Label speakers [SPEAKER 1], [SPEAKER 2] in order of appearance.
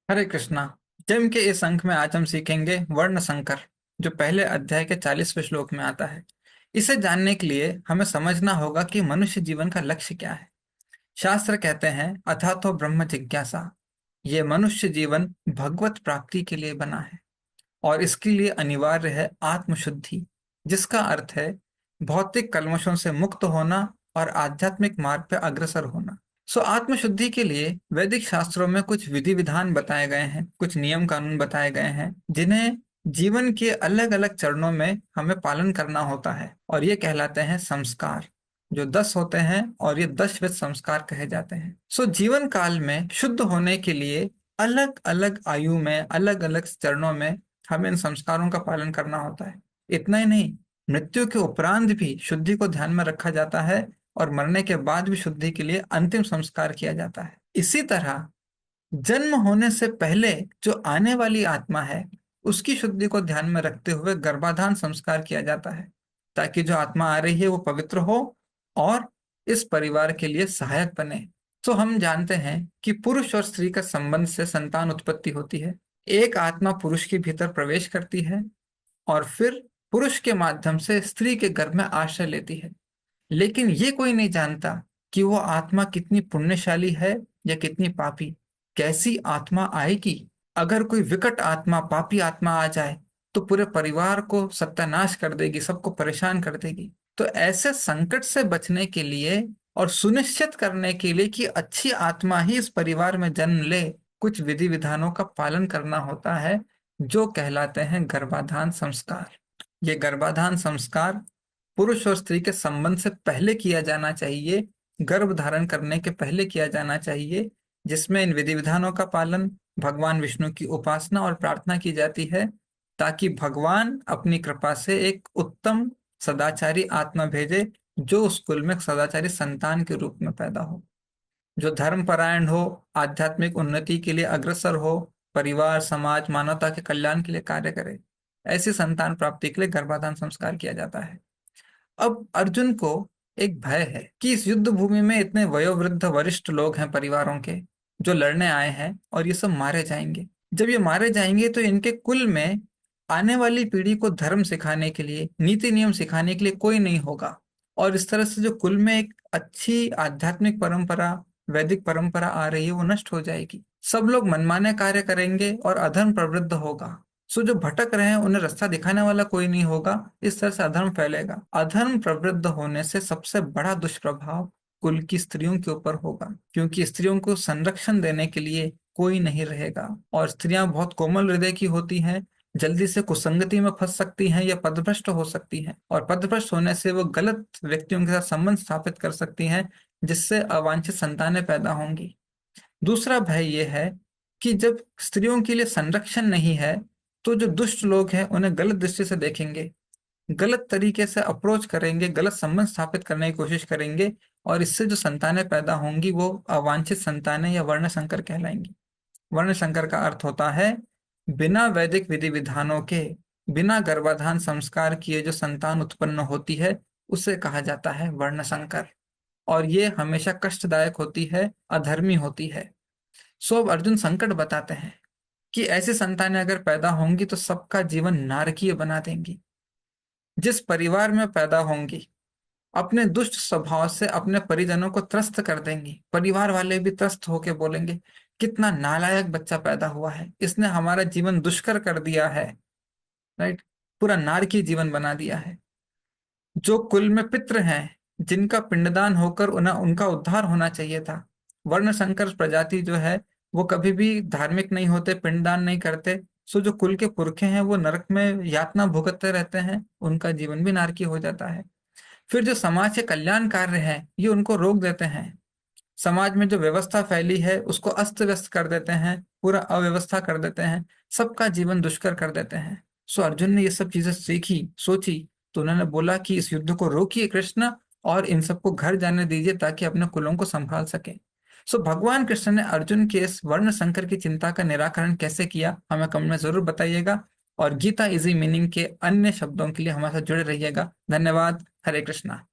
[SPEAKER 1] हरे कृष्णा। जन्म के इस अंक में आज हम सीखेंगे वर्ण संकर, जो पहले अध्याय के 40वें श्लोक में आता है। इसे जानने के लिए हमें समझना होगा कि मनुष्य जीवन का लक्ष्य क्या है। शास्त्र कहते हैं अथा तो ब्रह्म जिज्ञासा। ये मनुष्य जीवन भगवत प्राप्ति के लिए बना है और इसके लिए अनिवार्य है आत्मशुद्धि, जिसका अर्थ है भौतिक कल्मशों से मुक्त होना और आध्यात्मिक मार्ग पर अग्रसर होना। आत्मशुद्धि के लिए वैदिक शास्त्रों में कुछ विधि विधान बताए गए हैं, कुछ नियम कानून बताए गए हैं, जिन्हें जीवन के अलग अलग चरणों में हमें पालन करना होता है, और ये कहलाते हैं संस्कार, जो 10 होते हैं और ये 10 विध संस्कार कहे जाते हैं। जीवन काल में शुद्ध होने के लिए अलग अलग आयु में, अलग अलग चरणों में हमें इन संस्कारों का पालन करना होता है। इतना ही नहीं, मृत्यु के उपरांत भी शुद्धि को ध्यान में रखा जाता है और मरने के बाद भी शुद्धि के लिए अंतिम संस्कार किया जाता है। इसी तरह जन्म होने से पहले जो आने वाली आत्मा है, उसकी शुद्धि को ध्यान में रखते हुए गर्भाधान संस्कार किया जाता है, ताकि जो आत्मा आ रही है वो पवित्र हो और इस परिवार के लिए सहायक बने। हम जानते हैं कि पुरुष और स्त्री का संबंध से संतान उत्पत्ति होती है। एक आत्मा पुरुष के भीतर प्रवेश करती है और फिर पुरुष के माध्यम से स्त्री के गर्भ में आश्रय लेती है। लेकिन ये कोई नहीं जानता कि वो आत्मा कितनी पुण्यशाली है या कितनी पापी। कैसी आत्मा आएगी? अगर कोई विकट आत्मा, पापी आत्मा आ जाए तो पूरे परिवार को सत्यानाश कर देगी, सबको परेशान कर देगी। तो ऐसे संकट से बचने के लिए और सुनिश्चित करने के लिए कि अच्छी आत्मा ही इस परिवार में जन्म ले, कुछ विधि विधानों का पालन करना होता है, जो कहलाते हैं गर्भाधान संस्कार। ये गर्भाधान संस्कार पुरुष और स्त्री के संबंध से पहले किया जाना चाहिए, गर्भ धारण करने के पहले किया जाना चाहिए, जिसमें इन विधि विधानों का पालन, भगवान विष्णु की उपासना और प्रार्थना की जाती है, ताकि भगवान अपनी कृपा से एक उत्तम सदाचारी आत्मा भेजे, जो उस कुल में सदाचारी संतान के रूप में पैदा हो, जो धर्मपरायण हो, आध्यात्मिक उन्नति के लिए अग्रसर हो, परिवार, समाज, मानवता के कल्याण के लिए कार्य करे। ऐसी संतान प्राप्ति के लिए गर्भाधान संस्कार किया जाता है। अब अर्जुन को एक भय है कि इस युद्ध भूमि में इतने वयोवृद्ध वरिष्ठ लोग हैं परिवारों के, जो लड़ने आए हैं, और ये सब मारे जाएंगे। जब ये मारे जाएंगे तो इनके कुल में आने वाली पीढ़ी को धर्म सिखाने के लिए, नीति नियम सिखाने के लिए कोई नहीं होगा, और इस तरह से जो कुल में एक अच्छी आध्यात्मिक परंपरा, वैदिक परंपरा आ रही है, वो नष्ट हो जाएगी। सब लोग मनमाने कार्य करेंगे और अधर्म प्रवृद्ध होगा। जो भटक रहे हैं उन्हें रास्ता दिखाने वाला कोई नहीं होगा। इस तरह से अधर्म फैलेगा। अधर्म प्रवृद्ध होने से सबसे बड़ा दुष्प्रभाव कुल की स्त्रियों के ऊपर होगा, क्योंकि स्त्रियों को संरक्षण देने के लिए कोई नहीं रहेगा, और स्त्रियां बहुत कोमल हृदय की होती हैं, जल्दी से कुसंगति में फंस सकती हैं या पदभ्रष्ट हो सकती हैं, और पदभ्रष्ट होने से वो गलत व्यक्तियों के साथ संबंध स्थापित कर सकती हैं, जिससे अवांछित संतानें पैदा होंगी। दूसरा भय ये है कि जब स्त्रियों के लिए संरक्षण नहीं है, तो जो दुष्ट लोग हैं उन्हें गलत दृष्टि से देखेंगे, गलत तरीके से अप्रोच करेंगे, गलत संबंध स्थापित करने की कोशिश करेंगे, और इससे जो संतानें पैदा होंगी वो अवांछित संतानें या वर्ण संकर कहलाएंगी। वर्ण संकर का अर्थ होता है बिना वैदिक विधि विधानों के, बिना गर्भाधान संस्कार किए जो संतान उत्पन्न होती है, उसे कहा जाता है वर्ण संकर, और ये हमेशा कष्टदायक होती है, अधर्मी होती है। अब अर्जुन संकट बताते हैं कि ऐसी संतानें अगर पैदा होंगी तो सबका जीवन नारकीय बना देंगी। जिस परिवार में पैदा होंगी, अपने दुष्ट स्वभाव से अपने परिजनों को त्रस्त कर देंगी। परिवार वाले भी त्रस्त होके बोलेंगे, कितना नालायक बच्चा पैदा हुआ है, इसने हमारा जीवन दुष्कर कर दिया है। राइट, पूरा नारकीय जीवन बना दिया है। जो कुल में पितृ हैं, जिनका पिंडदान होकर उन्हें, उनका उद्धार होना चाहिए था। वर्ण संकर प्रजाति जो है वो कभी भी धार्मिक नहीं होते, पिंडदान नहीं करते। जो कुल के पुरखे हैं वो नरक में यातना भुगतते रहते हैं, उनका जीवन भी नारकीय हो जाता है। फिर जो समाज के कल्याण कार्य है, ये उनको रोक देते हैं। समाज में जो व्यवस्था फैली है उसको अस्त व्यस्त कर देते हैं, पूरा अव्यवस्था कर देते हैं, सबका जीवन दुष्कर कर देते हैं। अर्जुन ने ये सब चीजें सीखी, सोची, तो उन्होंने बोला कि इस युद्ध को रोकिए कृष्ण, और इन सबको घर जाने दीजिए ताकि अपने कुलों को संभाल सके। भगवान कृष्ण ने अर्जुन के इस वर्ण संकर की चिंता का निराकरण कैसे किया, हमें कमेंट में जरूर बताइएगा, और गीता इजी मीनिंग के अन्य शब्दों के लिए हमारे साथ जुड़े रहिएगा। धन्यवाद। हरे कृष्णा।